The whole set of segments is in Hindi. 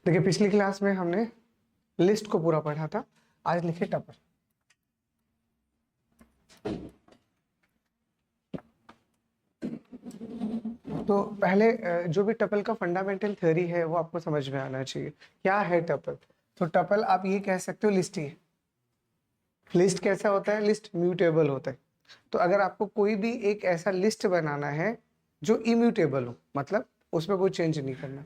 देखिए पिछली क्लास में हमने लिस्ट को पूरा पढ़ा था, आज लिखे टपल। तो पहले जो भी टपल का फंडामेंटल थ्योरी है वो आपको समझ में आना चाहिए। क्या है टपल? तो टपल आप ये कह सकते हो लिस्ट ही है। लिस्ट कैसा होता है? लिस्ट म्यूटेबल होता है। तो अगर आपको कोई भी एक ऐसा लिस्ट बनाना है जो इम्यूटेबल हो, मतलब उसमें कोई चेंज नहीं करना।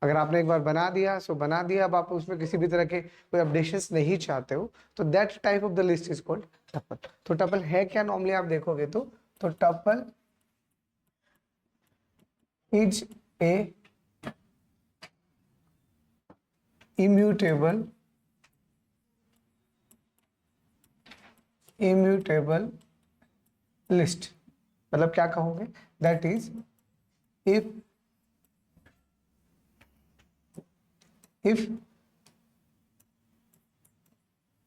अगर आपने एक बार बना दिया सो बना दिया, अब आप उसमें किसी भी तरह के कोई अपडेशंस नहीं चाहते हो, तो that type of the list is called tuple. तो टपल है क्या? नॉर्मली आप देखोगे तो tuple is a immutable list. मतलब क्या कहोगे? That is if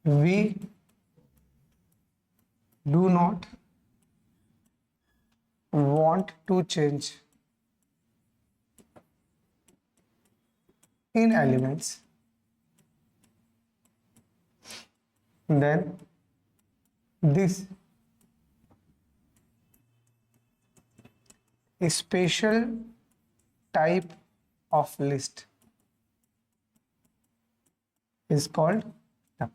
we do not want to change in elements, then this special type of list is called tuple।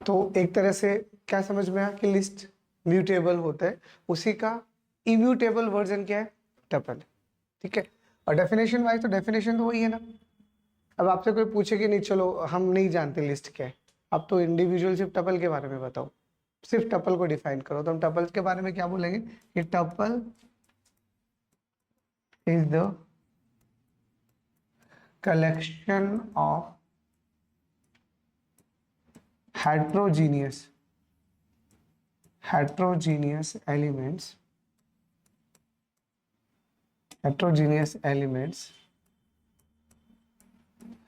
तो एक तरह से क्या समझ में आया कि लिस्ट म्यूटेबल होता है, उसी का इम्यूटेबल वर्जन क्या है? टपल। ठीक है। और डेफिनेशन वाइज तो डेफिनेशन तो वही है ना। अब आपसे कोई पूछे कि नहीं चलो हम नहीं जानते लिस्ट क्या है, अब तो इंडिविजुअल सिर्फ टपल के बारे में बताओ, सिर्फ टपल को डिफाइन करो, तो हम टपल के बारे में क्या बोलेंगे कि tuple is the collection of heterogeneous elements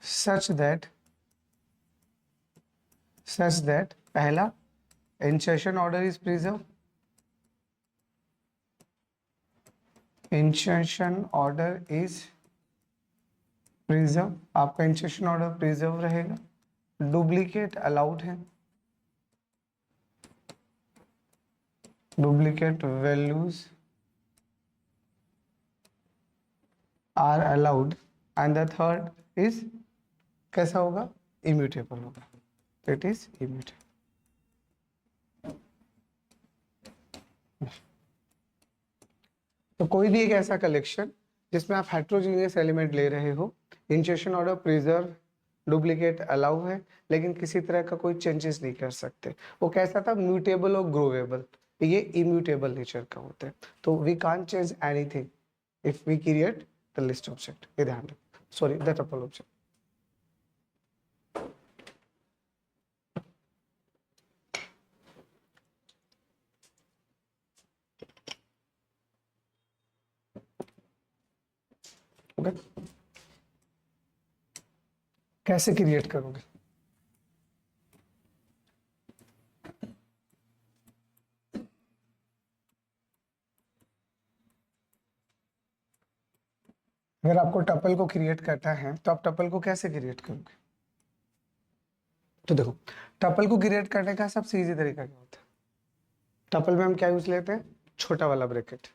such that पहला insertion order is preserved, आपका इंसर्शन ऑर्डर प्रिजर्व रहेगा, डुप्लीकेट अलाउड है, duplicate values are allowed, and the third is कैसा होगा? इम्यूटेबल होगा। तो इट इज इम्यूटेबल। तो कोई भी एक ऐसा कलेक्शन जिसमें आप हेट्रोजीनियस एलिमेंट ले रहे हो, insertion order preserve, duplicate allow है, लेकिन किसी तरह का कोई चेंजेस नहीं कर सकते, वो कैसा था? म्यूटेबल और ग्रोवेबल। ये इम्यूटेबल नेचर का होता है। तो we can't change anything if we create the list object. ये ध्यान रखो, sorry the tuple object. Okay, कैसे क्रिएट करोगे? अगर आपको टपल को क्रिएट करना है तो आप टपल को कैसे क्रिएट करोगे? तो देखो, टपल को क्रिएट करने का सबसे इजी तरीका क्या होता है? टपल में हम क्या यूज लेते हैं? छोटा वाला ब्रैकेट।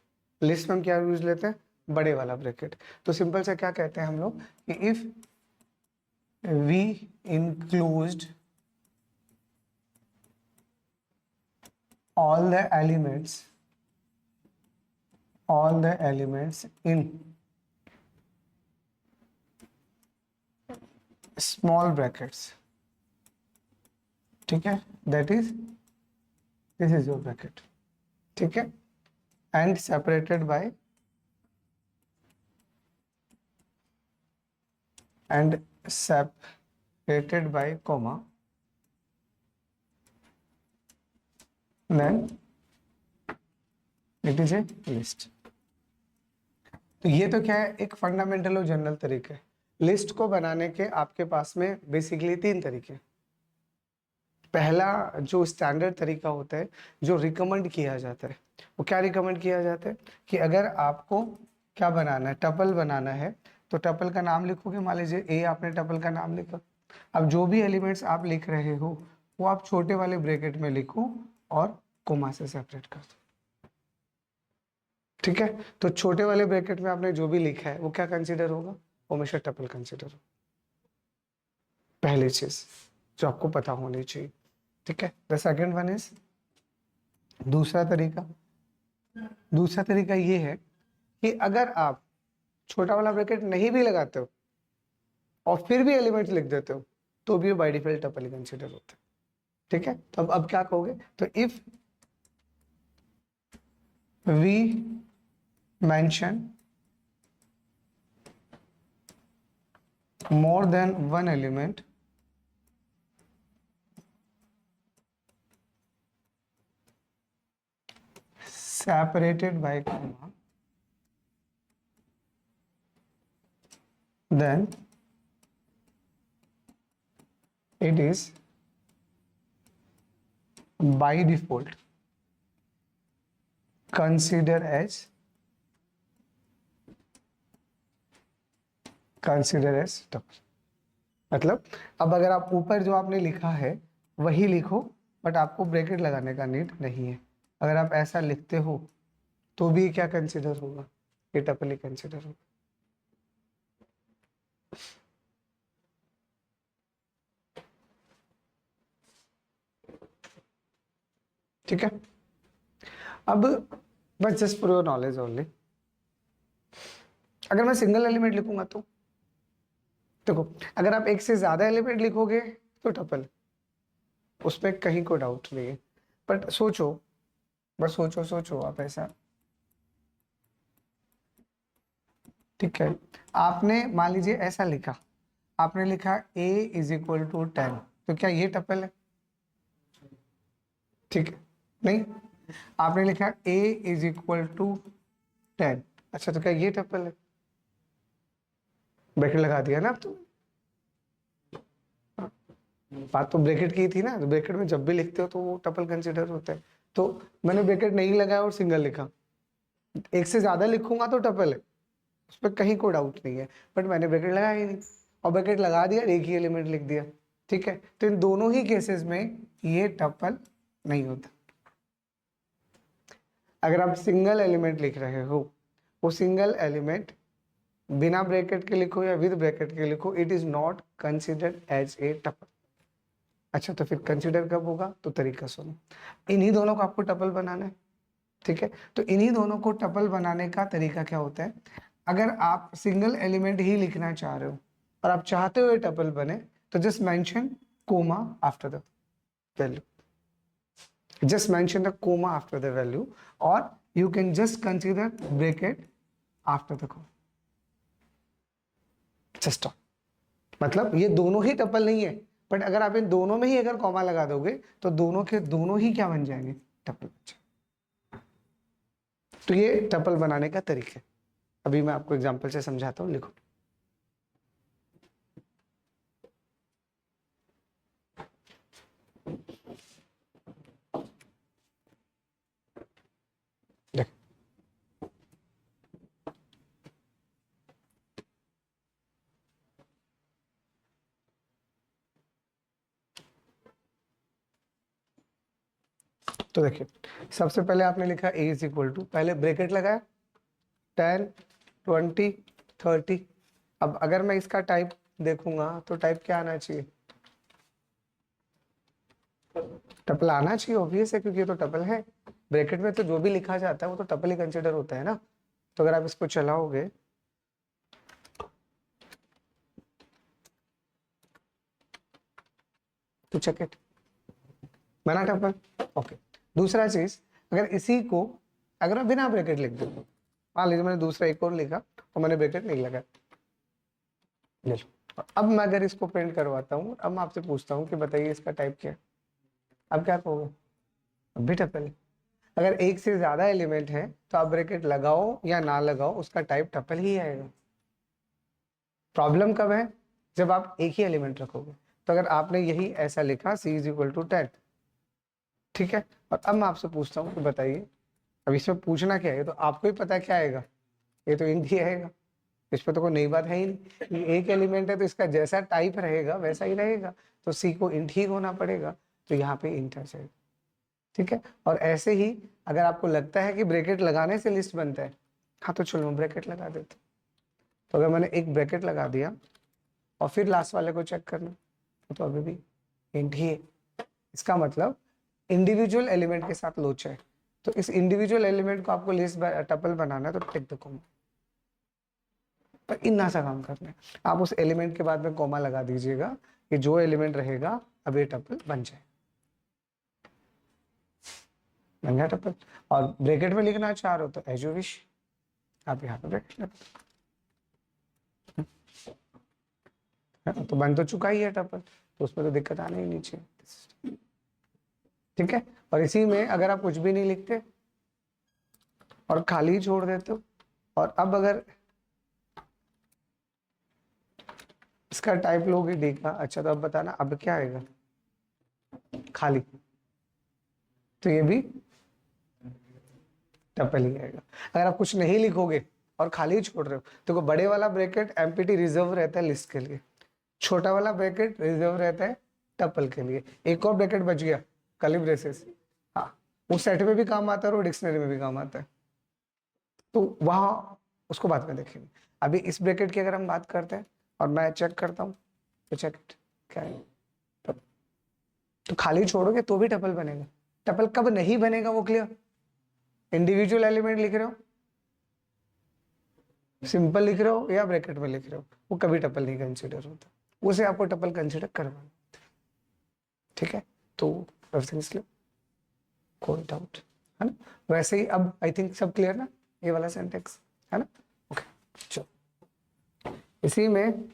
लिस्ट में हम क्या यूज लेते हैं? बड़े वाला ब्रैकेट। तो सिंपल से क्या कहते हैं हम लोग कि if we include all the elements in small brackets, ठीक है, that is this is your bracket, ठीक है, and separated by comma, then it is a list। तो ये तो क्या है? एक फंडामेंटल और जनरल तरीका है। लिस्ट को बनाने के आपके पास में बेसिकली 3 तरीके। पहला जो स्टैंडर्ड तरीका होता है, जो रिकमेंड किया जाता है, वो क्या रिकमेंड किया जाता है कि अगर आपको क्या बनाना है, टपल बनाना है। तो टपल का नाम लिखोगे, मान लीजिए ए आपने टपल का नाम लिखा। अब जो भी एलिमेंट्स आप लिख रहे हो वो आप छोटे वाले ब्रैकेट में लिखो और कोमा से सेपरेट कर दो। ठीक है, तो छोटे वाले ब्रैकेट में आपने जो भी लिखा है वो क्या कंसीडर होगा, वो हमेशा टपल कंसीडर होगा। पहली चीज जो आपको पता होनी चाहिए। ठीक है, द सेकंड वन इज, दूसरा तरीका ये है कि अगर आप छोटा वाला ब्रैकेट नहीं भी लगाते हो और फिर भी एलिमेंट्स लिख देते हो तो भी बाय डिफॉल्ट टपल कंसीडर होता है। ठीक है, तो अब क्या कहोगे, तो if we mention more than one element separated by comma, then it is by default consider as tuple. मतलब अब अगर आप ऊपर जो आपने लिखा है वही लिखो, बट आपको ब्रैकेट लगाने का नीड नहीं है। अगर आप ऐसा लिखते हो तो भी क्या कंसिडर होगा, ये टपल ही कंसिडर होगा। ठीक है, अब बस just for your knowledge only, अगर मैं सिंगल एलिमेंट लिखूंगा तो देखो, अगर आप एक से ज्यादा एलिमेंट लिखोगे तो टपल, उसमें कहीं को डाउट नहीं है। बट सोचो, बस सोचो आप ऐसा। ठीक है, आपने मान लीजिए ऐसा लिखा, आपने लिखा a इज इक्वल टू 10, तो क्या ये टपल है? ठीक है, नहीं। आपने लिखा a इज इक्वल टू 10, अच्छा तो क्या ये टपल है? ब्रैकेट लगा दिया ना अब तुमने, बात तो ब्रैकेट की थी ना, तो ब्रैकेट में जब भी लिखते हो तो वो टपल कंसिडर होता है। तो मैंने ब्रैकेट नहीं लगाया और सिंगल लिखा, एक से ज्यादा लिखूंगा तो टपल है, उस पर कहीं कोई डाउट नहीं है। बट मैंने ब्रैकेट लगाया ही नहीं और ब्रैकेट लगा दिया, एक ही एलिमेंट लिख दिया। ठीक है, तो इन दोनों ही केसेस में ये टपल नहीं होता। अगर आप सिंगल एलिमेंट लिख रहे हो, वो सिंगल एलिमेंट बिना ब्रैकेट के लिखो या विद ब्रैकेट के लिखो, it is not considered as a tuple. अच्छा, तो फिर कंसिडर कब होगा, तो तरीका सुनो। इन्हीं दोनों को आपको टपल बनाना है। ठीक है, तो इन्हीं दोनों को टपल बनाने का तरीका क्या होता है, अगर आप सिंगल एलिमेंट ही लिखना चाह रहे हो और आप चाहते हो ये टपल बने, तो just mention comma after the value, just mention the comma after the value, or you can just consider bracket after the comma, just stop। मतलब ये दोनों ही टपल नहीं है, बट अगर आप इन दोनों में ही अगर कॉमा लगा दोगे तो दोनों के दोनों ही क्या बन जाएंगे, टपल बन जाएंगे। तो ये टपल बनाने का तरीका है। अभी मैं आपको एग्जांपल से समझाता हूँ, लिखो। तो देखिए, सबसे पहले आपने लिखा a इज इक्वल टू, पहले ब्रैकेट लगाया 10 20 30। अब अगर मैं इसका टाइप देखूंगा तो टाइप क्या आना चाहिए, टपल आना चाहिए, ऑब्वियस है, क्योंकि ये तो टपल है। ब्रैकेट में तो जो भी लिखा जाता है वो तो टपल ही कंसिडर होता है ना। तो अगर आप इसको चलाओगे तो चेक इट, बना टपल। ओके, दूसरा चीज, अगर इसी को अगर मैं बिना ब्रैकेट लिख दूँ, मान लीजिए मैंने दूसरा एक और लिखा और मैंने ब्रैकेट नहीं लगाया, अब मैं अगर इसको प्रिंट करवाता हूँ, अब मैं आपसे पूछता हूँ कि बताइए इसका टाइप क्या है, अब क्या कहोगे, अब भी टपल है। अगर एक से ज्यादा एलिमेंट है तो आप ब्रैकेट लगाओ या ना लगाओ, उसका टाइप टपल ही आएगा। प्रॉब्लम कब है, जब आप एक ही एलिमेंट रखोगे। तो अगर आपने यही ऐसा लिखा c इज इक्वल टू 10, ठीक है, और अब मैं आपसे पूछता हूँ कि बताइए, अब इसमें पूछना क्या है, तो आपको ही पता क्या आएगा, ये तो इंट ही रहेगा, इस पर तो कोई नई बात है ही नहीं। ये एक एलिमेंट है तो इसका जैसा टाइप रहेगा वैसा ही रहेगा, तो सी को इंट ही होना पड़ेगा, तो यहाँ पे इंट आ जाएगा। ठीक है, और ऐसे ही अगर आपको लगता है कि ब्रैकेट लगाने से लिस्ट बनता है, हाँ तो चलो मैं ब्रैकेट लगा देता हूँ। तो अगर मैंने एक ब्रैकेट लगा दिया और फिर लास्ट वाले को चेक करना, तो अभी भी इंट ही है। इसका मतलब इंडिविजुअल एलिमेंट के साथ लोचा है। तो इस इंडिविजुअल एलिमेंट को आपको लिस्ट टपल बनाना है, तो टिक द कॉमा, पर इतना सा काम करना है। आप उस एलिमेंट के बाद में कॉमा लगा दीजिएगा कि जो एलिमेंट रहेगा अब ये टपल बन जाए, बन गया टपल। और ब्रैकेट में लिखना चाह रहे हो तो एज यू विश, आप यहाँ पे ब्रैकेट लगा, तो बन तो चुका ही है टपल, तो उसमें तो दिक्कत आने ही नहीं चाहिए। ठीक है, और इसी में अगर आप कुछ भी नहीं लिखते और खाली छोड़ देते हो, और अब अगर इसका टाइप लोगे डी का, अच्छा तो अब बताना अब क्या आएगा, खाली, तो ये भी टपल ही आएगा। अगर आप कुछ नहीं लिखोगे और खाली छोड़ रहे हो, तो बड़े वाला ब्रैकेट एम्प्टी रिजर्व रहता है लिस्ट के लिए, छोटा वाला ब्रैकेट रिजर्व रहता है टपल के लिए। एक और ब्रैकेट बच गया, कर्ली ब्रेसेस, हाँ वो सेट में भी काम आता है और डिक्शनरी में भी काम आता है, तो वहां उसको बाद में देखेंगे। अभी इस ब्रैकेट की अगर हम बात करते हैं और मैं चेक करता हूँ, तो चेक क्या है, तो खाली छोड़ोगे तो भी टपल बनेगा। टपल कब नहीं बनेगा वो क्लियर, इंडिविजुअल एलिमेंट लिख रहे हो, सिंपल लिख रहे हो या ब्रैकेट में लिख रहे हो, वो कभी टपल नहीं कंसीडर होता, उसे आपको टपल कंसीडर करवाना। ठीक है, तो एवरीथिंग कोई डाउट है ना। वैसे ही अब आई थिंक सब क्लियर ना, ये वाला सेंटेंस है ना। ओके चलो, इसी में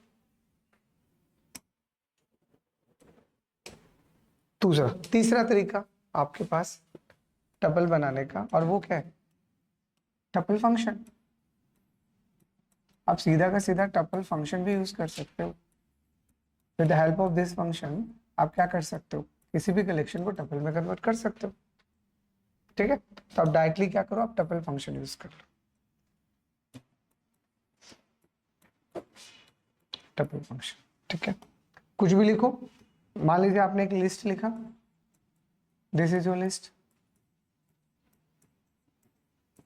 तीसरा तरीका आपके पास टपल बनाने का, और वो क्या है, टपल फंक्शन। आप सीधा का सीधा टपल फंक्शन भी यूज कर सकते हो। With the help of this function आप क्या कर सकते हो, किसी भी कलेक्शन को टपल में कन्वर्ट कर सकते हो। ठीक है, तो आप डायरेक्टली क्या करो, आप टपल फंक्शन यूज कर लो, टपल फंक्शन। ठीक है, कुछ भी लिखो, मान लीजिए आपने एक लिस्ट लिखा, दिस इज योर लिस्ट,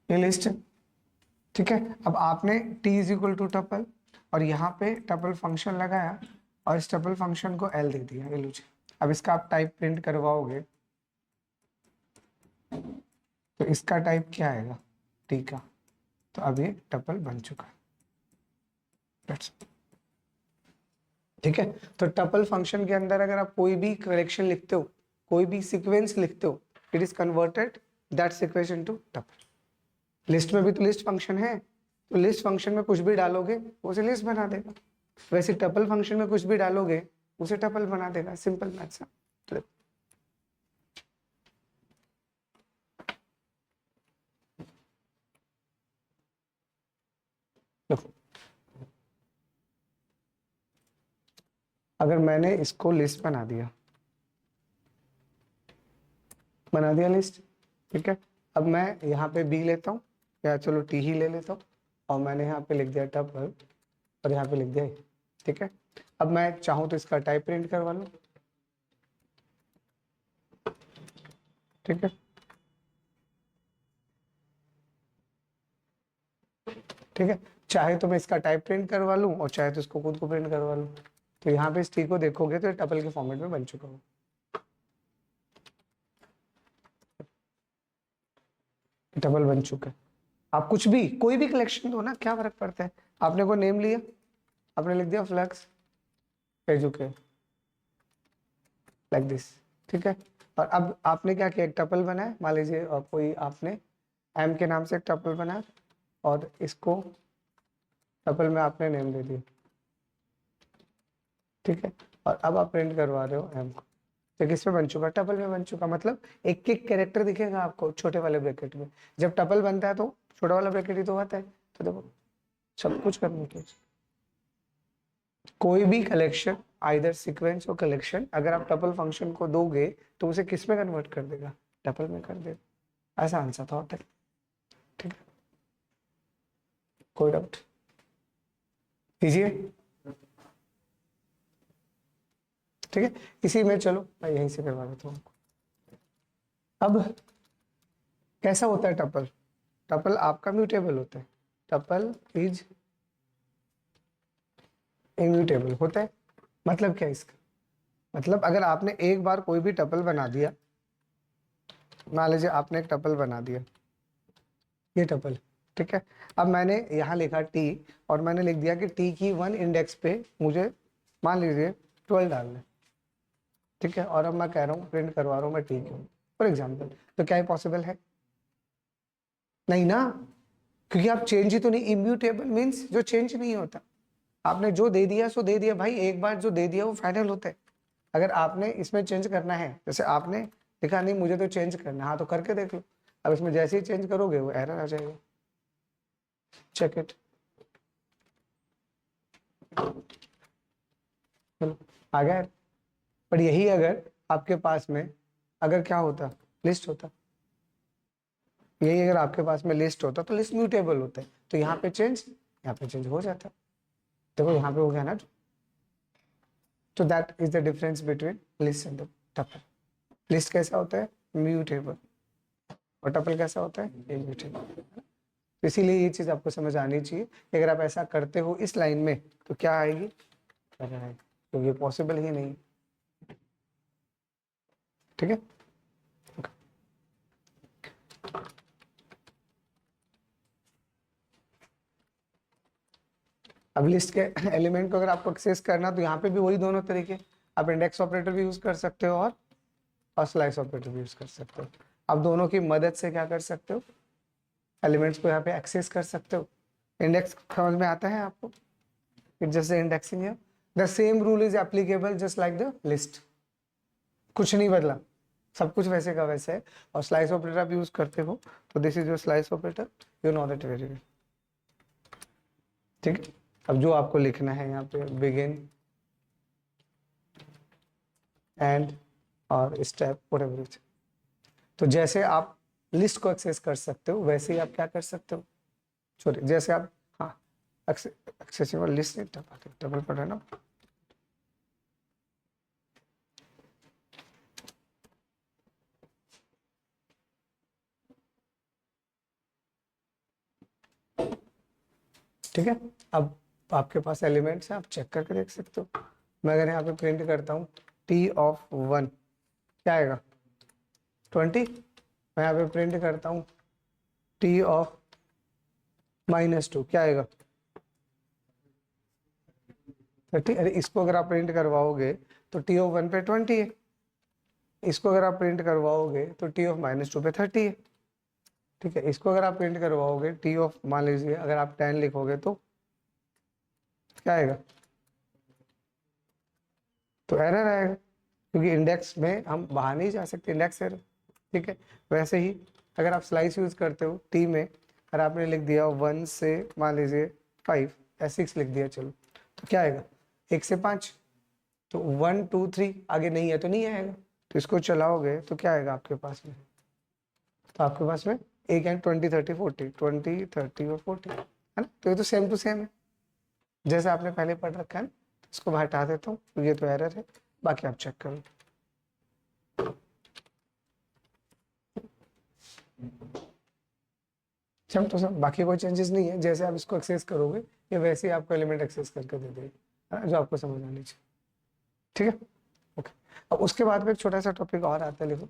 ये लिस्ट है। ठीक है, अब आपने t is equal to tuple और यहाँ पे टपल फंक्शन लगाया और इस टपल फंक्शन को l दे दिया, ये लीजिए। अब इसका आप टाइप प्रिंट करवाओगे तो इसका टाइप क्या आएगा, t का, तो अब ये टपल बन चुका है। ठीक है, तो टपल फंक्शन के अंदर अगर आप कोई भी कलेक्शन लिखते हो, कोई भी सीक्वेंस लिखते हो, it is converted that sequence into tuple. List में भी तो लिस्ट फंक्शन है, तो लिस्ट फंक्शन में कुछ भी डालोगे उसे लिस्ट बना देगा, वैसे टपल फंक्शन में कुछ भी डालोगे उसे टपल बना देगा। सिंपल मैथ्स है। अगर मैंने इसको लिस्ट बना दिया लिस्ट, ठीक है, अब मैं यहाँ पे बी लेता हूँ या चलो टी ही ले लेता हूँ और मैंने यहाँ पे लिख दिया टपल और यहाँ पे लिख दिया, ठीक है। अब मैं चाहूँ तो इसका टाइप प्रिंट करवा लूँ, ठीक है, ठीक है, चाहे तो मैं इसका टाइप प्रिंट करवा लूँ और चाहे तो इसको खुद को प्रिंट करवा लूँ। तो यहाँ पे इस टी को देखोगे तो टपल के फॉर्मेट में बन चुका हो, टपल बन चुका है। आप कुछ भी कोई भी कलेक्शन दो ना, क्या फर्क पड़ता है। आपने को नेम लिया, आपने लिख दिया फ्लक्स एजुके लाइक दिस, ठीक है, और अब आपने क्या किया, एक टपल बनाया, मान लीजिए कोई आपने एम के नाम से एक टपल बनाया और इसको टपल में आपने नेम दे दिया, ठीक है, और अब आप प्रिंट करवा रहे हो एम को, तो किस में बन चुका, टपल में बन चुका। मतलब एक एक कैरेक्टर दिखेगा आपको छोटे वाले ब्रैकेट में, जब टपल बनता है तो छोटा वाला ब्रैकेट ही तो आता है। तो देखो सब कुछ करने के, कोई भी कलेक्शन आइदर सीक्वेंस और कलेक्शन अगर आप टपल फंक्शन को दोगे तो उसे किस में कन्वर्ट कर देगा, टपल में कर देगा। ऐसा आंसर था, ठीक है। कोई डाउट कीजिए, ठीक है। इसी में चलो मैं यहीं से करवा देता हूँ। अब कैसा होता है टपल? टपल आपका म्यूटेबल होता है, टपल इज इम्यूटेबल होता है। मतलब क्या है इसका? मतलब अगर आपने एक बार कोई भी टपल बना दिया, मान लीजिए आपने एक टपल बना दिया, ये टपल, ठीक है। अब मैंने यहाँ लिखा टी और मैंने लिख दिया कि टी की 1 इंडेक्स पे मुझे मान लीजिए 12 डालना है, ठीक है। और अब मैं कह रहा हूँ प्रिंट करवा रहा हूँ मैं टी क्यों, फॉर एग्जाम्पल, तो क्या ये पॉसिबल है? नहीं ना, क्योंकि आप चेंज ही तो नहीं, इम्यूटेबल मीन्स जो चेंज नहीं होता। आपने जो दे दिया सो दे दिया भाई, एक बार जो दे दिया वो फाइनल होता है। अगर आपने इसमें चेंज करना है, जैसे आपने लिखा नहीं मुझे तो चेंज करना है, हाँ तो करके देख लो। अब इसमें जैसे ही चेंज करोगे वो एरर आ जाएगा, चेक इट। चलो आ गया। पर यही अगर आपके पास में अगर क्या होता, लिस्ट होता, यही अगर आपके पास में लिस्ट होता तो लिस्ट म्यूटेबल होता है, तो यहाँ पे चेंज हो जाता। देखो यहाँ पे हो गया ना। तो that is the difference between list and tuple. List कैसा होता है? म्यूटेबल। और टपल कैसा होता है? इम्यूटेबल। तो इसीलिए ये चीज आपको समझ आनी चाहिए कि अगर आप ऐसा करते हो इस लाइन में तो क्या आएगी, क्योंकि पॉसिबल ही नहीं, ठीक है। अब लिस्ट के एलिमेंट को अगर आपको एक्सेस करना तो यहाँ पे भी वही दोनों तरीके, आप इंडेक्स ऑपरेटर भी यूज कर सकते हो और स्लाइस ऑपरेटर भी यूज कर सकते हो। आप दोनों की मदद से क्या कर सकते हो, एलिमेंट्स को यहाँ पे एक्सेस कर सकते हो। इंडेक्स समझ में आता है आपको? इट्स जस्ट इंडेक्सिंग है। The same rule is applicable just like the list, कुछ नहीं बदला, सब कुछ वैसे का वैसे है। और स्लाइस ऑपरेटर आप यूज करते हो तो this is your slice operator, you know that very well, ठीक है। अब जो आपको लिखना है यहाँ पे बिगिन एंड और स्टेप व्हाटएवर, तो जैसे आप लिस्ट को एक्सेस कर सकते हो वैसे ही आप क्या कर सकते हो, सॉरी जैसे आप, हाँ एक्सेसिबल लिस्ट नहीं, डबल पढ़ रहे ना। ठीक है। अब आपके पास एलिमेंट्स हैं, आप चेक करके देख सकते हो। मैं अगर यहाँ पे प्रिंट करता हूँ टी ऑफ 1, क्या आएगा? 20। मैं यहाँ पे प्रिंट करता हूँ टी ऑफ -2, क्या आएगा? 30। अरे इसको अगर आप प्रिंट करवाओगे तो टी ऑफ 1 पे 20 है, इसको अगर आप प्रिंट करवाओगे तो टी ऑफ -2 पे 30 है, ठीक है। इसको अगर आप प्रिंट करवाओगे टी ऑफ, मान लीजिए अगर आप 10 लिखोगे तो क्या आएगा? तो एरर आएगा, क्योंकि इंडेक्स में हम बाहर नहीं जा सकते, इंडेक्स एरर, ठीक है। वैसे ही अगर आप स्लाइस यूज करते हो टी में, अगर आपने लिख दिया 1 से मान लीजिए 5 या 6 लिख दिया, चलो तो क्या आएगा? 1 से 5, तो 1 2 3 आगे नहीं है तो नहीं आएगा। तो इसको चलाओगे तो क्या आएगा आपके पास में? तो आपके पास में एक है 20 30 40, 20 30 और 40 है ना। तो ये तो सेम टू सेम है जैसे आपने पहले पढ़ रखा है ना। इसको मैं हटा देता हूँ तो ये तो एरर है, बाकी आप चेक करो। सेम टू सेम, बाकी कोई चेंजेस नहीं है। जैसे आप इसको एक्सेस करोगे ये वैसे ही आपको एलिमेंट एक्सेस करके दे देगा, है ना, जो आपको समझ आनी चाहिए, ठीक है। ओके। अब उसके बाद में एक छोटा सा टॉपिक और आता है, लिखो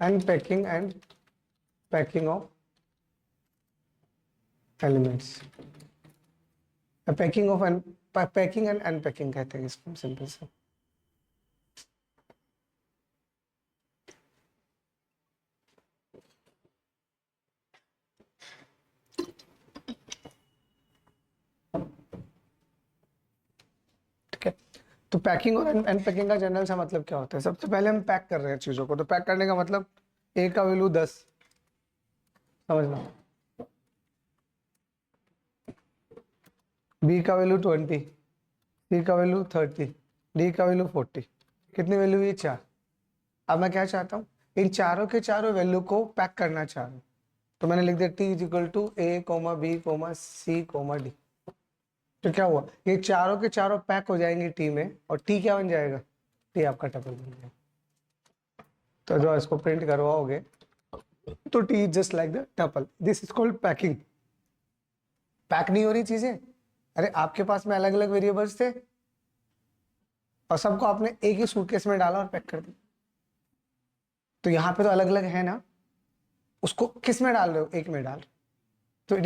unpacking and packing of elements. Packing of packing and unpacking कहते हैं इसको सिंपल से। ठीक है। तो पैकिंग और अनपैकिंग का जनरल सा मतलब क्या होता है? सबसे पहले हम पैक कर रहे हैं चीजों को, तो पैक करने का मतलब ए का वैल्यू 10 समझ लो, बी का वैल्यू 20, सी का वैल्यू 30, डी का वैल्यू 40, कितनी वैल्यू हुई? 4। अब मैं क्या चाहता हूँ इन चारों के चारों वैल्यू को पैक करना चाह रहा हूँ, तो मैंने लिख दिया T is equal to A comma B comma C comma D. तो क्या हुआ, ये चारों के चारों पैक हो जाएंगे टी में, और टी क्या बन जाएगा, टी आपका टपल बन जाएगा। तो जो इसको प्रिंट करवाओगे तो T is just like the tuple, this is called packing. Pack नहीं हो रही चीजें, अरे आपके पास में अलग अलग वेरिएबल्स थे और सबको आपने एक ही सूटकेस में डाला और पैक कर दिया, तो यहाँ पे तो अलग अलग है ना, उसको किस में डाल रहे हो, एक में डाल रहे हो, तो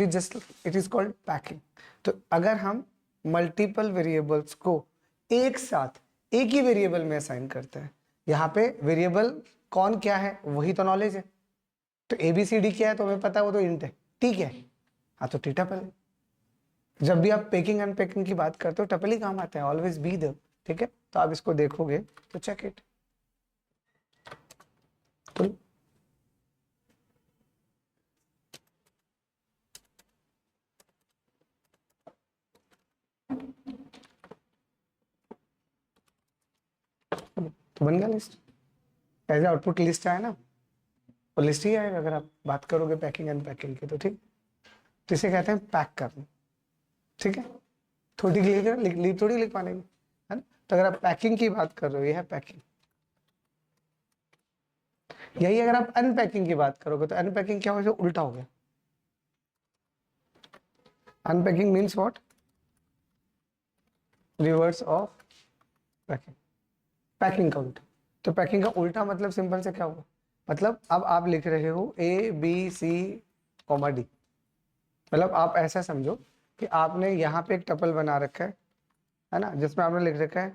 इट इज कॉल्ड पैकिंग। तो अगर हम मल्टीपल वेरिएबल्स को एक साथ एक ही वेरिएबल में असाइन करते हैं, यहाँ पे वेरिएबल कौन क्या है वही तो नॉलेज है, तो ABCD क्या है तो हमें पता है, वो तो इंट है, टी क्या है, हाँ तो टी टपल है। जब भी आप पैकिंग अनपैकिंग की बात करते हो टपल ही काम आता है, ऑलवेज बी द, ठीक है। तो आप इसको देखोगे तो चेक इट, तो बन गया लिस्ट, एज आउटपुट लिस्ट आया ना, और लिस्ट ही आएगा अगर आप बात करोगे पैकिंग अनपैकिंग की, तो ठीक। तो इसे कहते हैं पैक करना, ठीक है। थोड़ी लिख थोड़ी लिख पाएंगे, है ना। तो अगर आप पैकिंग की बात कर रहे हो, ये है पैकिंग। यही अगर आप अनपैकिंग की बात करोगे तो अनपैकिंग क्या हो, उल्टा हो गया। Unpacking means what, reverse of packing, packing का उल्टा। तो पैकिंग का उल्टा मतलब सिंपल से क्या होगा, मतलब अब आप लिख रहे हो ABC, डी, मतलब आप ऐसा समझो कि आपने यहाँ पे एक टपल बना रखा है ना, जिसमें आपने लिख रखा है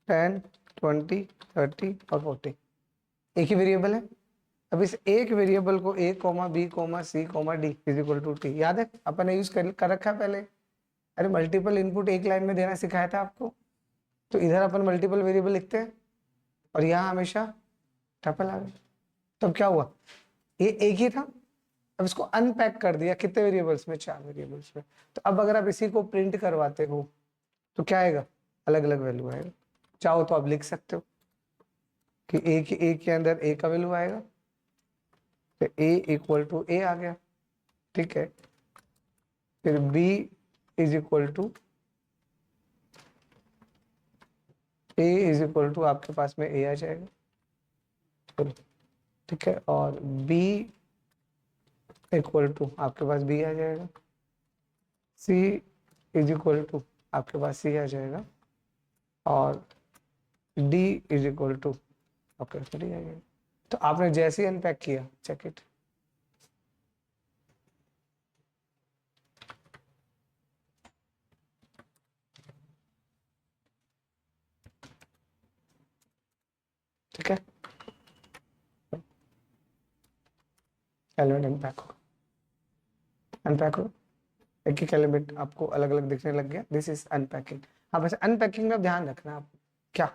10, 20, 30 और 40, एक ही वेरिएबल है। अब इस एक वेरिएबल को A, B, C, D is equal to T, याद है अपन ने यूज कर रखा है पहले, अरे मल्टीपल इनपुट एक लाइन में देना सिखाया था आपको, तो इधर अपन मल्टीपल वेरिएबल लिखते हैं और यहाँ हमेशा टपल आ गया। तब क्या हुआ, ये एक ही था, अब इसको अनपैक कर दिया कितने वेरिएबल्स में, 4 वेरिएबल्स में। तो अब अगर आप इसी को प्रिंट करवाते हो तो क्या आएगा, अलग अलग वैल्यू आएगा। चाहो तो आप लिख सकते हो कि ए के अंदर ए का वैल्यू आएगा, तो ए इक्वल टू ए आ गया, ठीक है। फिर बी इज इक्वल टू आपके पास में ए आ जाएगा, ठीक है। और बी इक्वल टू आपके पास बी आ जाएगा, सी इज इक्वल टू आपके पास सी आ जाएगा, और डी इज इक्वल टू आपके पास डी आ जाएगा। तो आपने जैसे ही अनपैक किया, चेक इट, ठीक है, एलिमेंट अनपैक हो, एक एक एलिमेंट आपको अलग अलग दिखने लग गया, दिस इज अनपैकिंग। हाँ वैसे अनपैकिंग में ध्यान रखना आप क्या,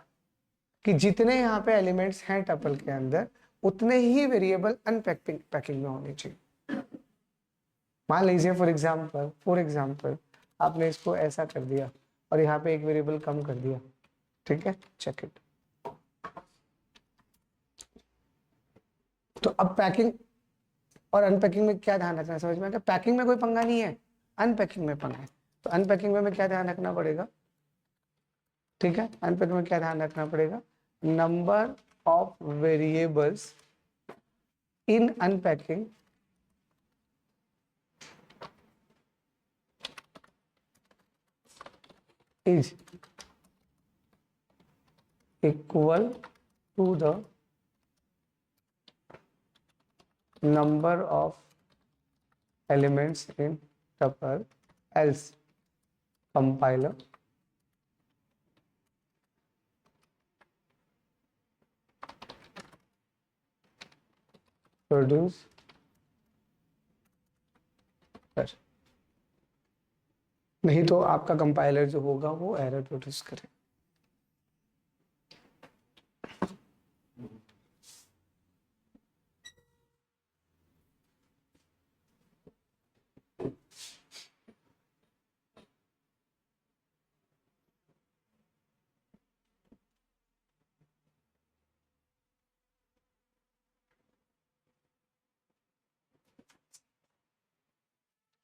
कि जितने यहाँ पे एलिमेंट्स हैं टपल के अंदर उतने ही वेरिएबल अनपैकिंग पैकिंग में होने चाहिए। मान लीजिए फॉर एग्जाम्पल आपने इसको ऐसा कर दिया और यहाँ पे एक वेरिएबल कम कर दिया, ठीक है, चेक इट। तो अब पैकिंग और अनपैकिंग में क्या ध्यान रखना है, समझ में आ गया। पैकिंग में कोई पंगा नहीं है, अनपैकिंग में पंगा है। तो अनपैकिंग में क्या ध्यान रखना पड़ेगा, ठीक है, अनपैकिंग में क्या ध्यान रखना पड़ेगा, number of variables in unpacking is equal to the number of elements in tuple, else compiler produce error। नहीं तो आपका कंपाइलर जो होगा वो एरर प्रोड्यूस करे।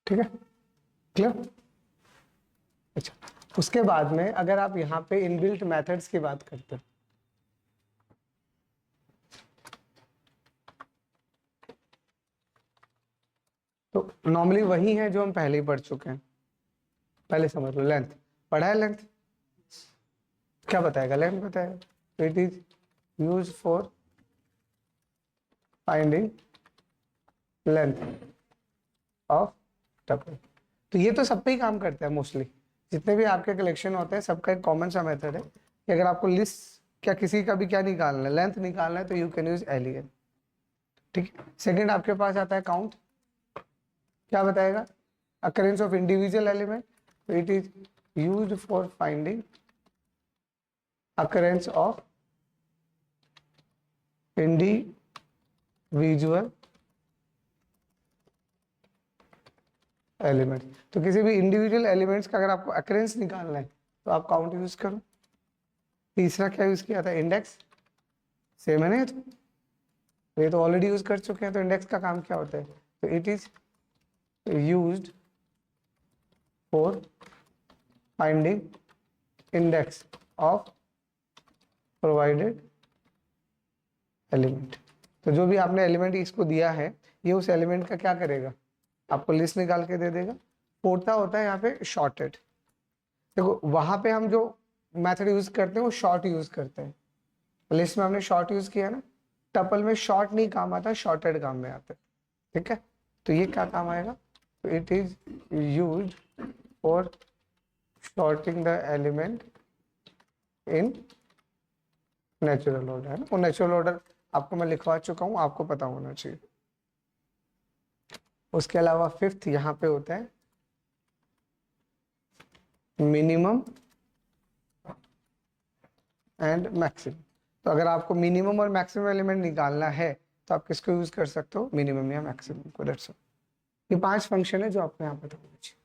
ठीक है, क्लियर? अच्छा, उसके बाद में अगर आप यहाँ पे इनबिल्ट मेथड्स की बात करते हो, तो नॉर्मली वही है जो हम पहले ही पढ़ चुके हैं। पहले समझ लो, लेंथ पढ़ा है। लेंथ क्या बताएगा? लेंथ बताएगा। It is use for finding length of tuple. तो ये तो सब पे ही काम करता है मोस्टली, जितने भी आपके कलेक्शन होते हैं सबका एक कॉमन सा मेथड है कि अगर आपको लिस्ट क्या किसी का भी क्या निकालना है, लेंथ निकालना है, तो यू कैन यूज एलियन। ठीक है। सेकंड आपके पास आता है काउंट। क्या बताएगा? occurrence of individual element, it is used for finding occurrence of individual element. तो किसी भी इंडिविजुअल एलिमेंट्स का अगर आपको अकरेंस निकालना है तो आप काउंट यूज करो। तीसरा क्या यूज किया था? इंडेक्स। सेम है ना? ये तो ऑलरेडी यूज कर चुके हैं। तो इंडेक्स का काम क्या होता है? तो it is used for finding index of provided element. तो जो भी आपने एलिमेंट इसको दिया है, ये उस एलिमेंट का क्या करेगा? आपको लिस्ट निकाल के दे देगा। फोर्थ होता है यहाँ पे शॉर्टेड। देखो वहां पे हम जो मेथड यूज करते हैं वो शॉर्ट यूज करते हैं। लिस्ट में हमने शॉर्ट यूज किया ना, टपल में शॉर्ट नहीं काम आता, शॉर्टेड काम में आता है। ठीक है, तो ये क्या काम आएगा? तो it is use for sorting the element in natural order, है ना? वो नेचुरल ऑर्डर आपको मैं लिखवा चुका हूँ, आपको पता होना चाहिए। उसके अलावा फिफ्थ यहाँ पे होता है मिनिमम एंड मैक्सिमम। तो अगर आपको मिनिमम और मैक्सिमम एलिमेंट निकालना है तो आप किसको यूज कर सकते हो? मिनिमम या मैक्सिमम को। That's all. ये 5 फंक्शन है जो आपको यहाँ पता होना चाहिए।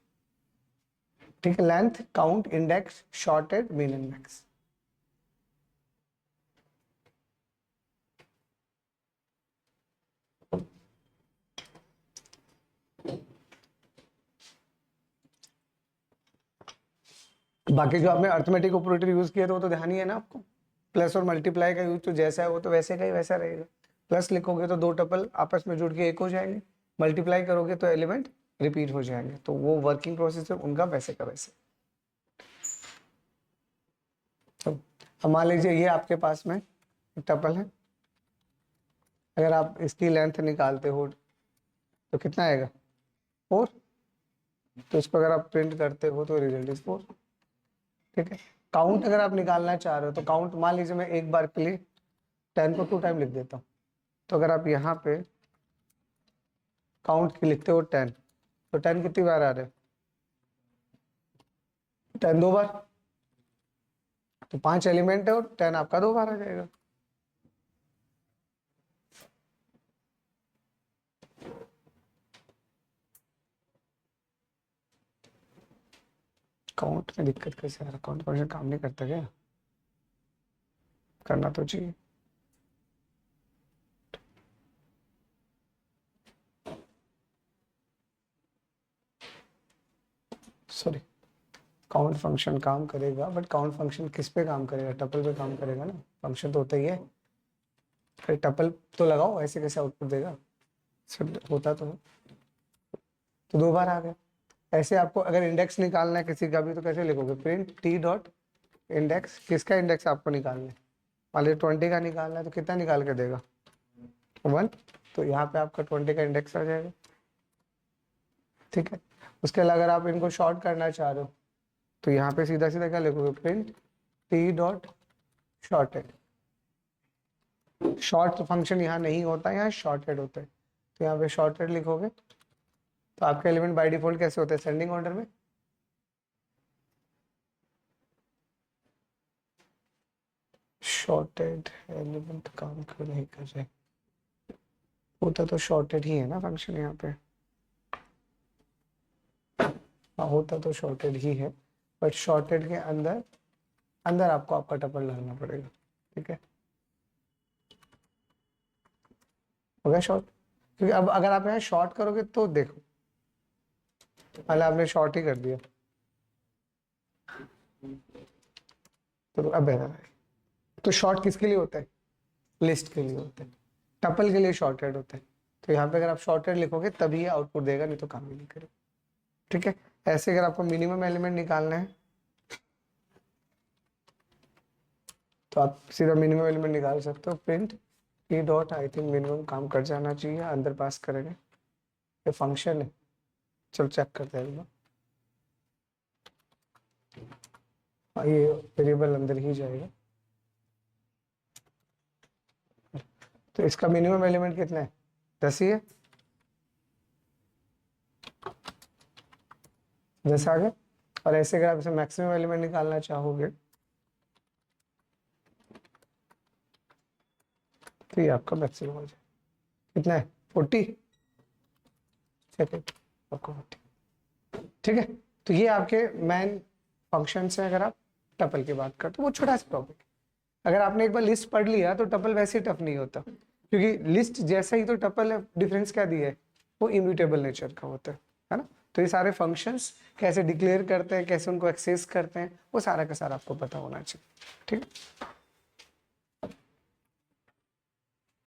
ठीक है, लेंथ, काउंट, इंडेक्स, शॉर्टेड, मिन एंड मैक्स। बाकी जो आपने अर्थमेटिक ऑपरेटर यूज किया था वो तो ध्यान ही है ना आपको। प्लस और मल्टीप्लाई का यूज तो जैसा है वो तो वैसे का ही वैसा रहेगा। प्लस लिखोगे तो 2 टपल आपस में जुड़ के एक हो जाएंगे, मल्टीप्लाई करोगे तो एलिमेंट रिपीट हो जाएंगे। तो वो वर्किंग प्रोसेस है उनका वैसे का वैसे। तो अब मान लीजिए ये आपके पास में टपल है। अगर आप इसकी लेंथ निकालते हो तो कितना आएगा? 4। तो इसको अगर आप प्रिंट करते हो तो रिजल्ट इज 4। ठीक है। काउंट अगर आप निकालना चाह रहे हो तो काउंट मान लीजिए मैं एक बार के लिए 10 को 2 टाइम लिख देता हूँ। तो अगर आप यहाँ पे काउंट की लिखते हो 10, तो 10 कितनी बार आ रहे हैं? 10 2 बार। तो 5 एलिमेंट है और 10 आपका 2 बार आ जाएगा। काउंट में दिक्कत कैसे आ रहा? काउंट फंक्शन काम नहीं करता क्या? करना तो चाहिए। सॉरी, काउंट फंक्शन काम करेगा, बट काउंट फंक्शन किस पे काम करेगा? टपल पे काम करेगा ना। फंक्शन तो होता ही है। फिर टपल तो लगाओ, ऐसे कैसे आउटपुट देगा? सब होता तो है। तो 2 बार आ गया। ऐसे आपको अगर इंडेक्स निकालना है किसी का भी तो कैसे लिखोगे? Print T dot index. किसका इंडेक्स आपको निकालना है? मान लीजिए 20 का निकालना है तो कितना निकाल के देगा? 1। तो यहाँ पे आपका 20 का इंडेक्स आ जाएगा। ठीक है। उसके अलावा अगर आप इनको शॉर्ट करना चाह रहे हो तो यहाँ पे सीधा सीधा क्या लिखोगे? Print T dot shorted. Short function यहाँ नहीं होता, यहाँ शॉर्टेड होता है। तो यहाँ पे शॉर्टेड लिखोगे तो आपके एलिमेंट बाय डिफॉल्ट कैसे होते हैं? सेंडिंग ऑर्डर में। शॉर्टेड एलिमेंट काम क्यों नहीं कर रहे? होता तो शॉर्टेड ही है ना फंक्शन यहाँ पे। हाँ, होता तो शॉर्टेड ही है, बट शॉर्टेड के अंदर अंदर आपको आपका टपल डालना पड़ेगा। ठीक है, हो गया शॉर्ट। क्योंकि अब अगर आप यहाँ शॉर्ट करोगे तो देखो पहले आपने शॉर्ट ही कर दिया तो अब बेहतर है। तो शॉर्ट किसके लिए होता है? लिस्ट के लिए होता है, टपल के लिए शॉर्टेड होता है। तो यहाँ पे अगर आप शॉर्टेड लिखोगे तभी ये आउटपुट देगा, नहीं तो काम ही नहीं करेगा। ठीक है, ऐसे अगर आपको मिनिमम एलिमेंट निकालना है तो आप सीधा मिनिमम एलिमेंट निकाल सकते हो। Print E dot, I think minimum काम कर जाना चाहिए, अंदर पास करेंगे, ये फंक्शन है। चलो चेक करते हैं एक बार। ये वेरिएबल अंदर ही जाएगा। तो इसका मिनिमम एलिमेंट कितना है? 10 ही है। 10 आ गया। और ऐसे अगर आप इसे मैक्सिमम एलिमेंट निकालना चाहोगे तो ये आपका मैक्सिमम हो जाए। कितना है? 40। आपको 40। ठीक है, तो ये आपके मेन फंक्शन है। अगर आप टपल की बात करते हो, वो छोटा सा टॉपिक। अगर आपने एक बार लिस्ट पढ़ लिया तो टपल वैसे ही टफ नहीं होता, क्योंकि लिस्ट जैसा ही तो टपल है। डिफरेंस क्या दिया है? वो इम्यूटेबल नेचर का होता है ना। तो ये सारे फंक्शंस कैसे डिक्लेयर करते हैं, कैसे उनको एक्सेस करते हैं, वो सारा का सारा आपको पता होना चाहिए। ठीक है।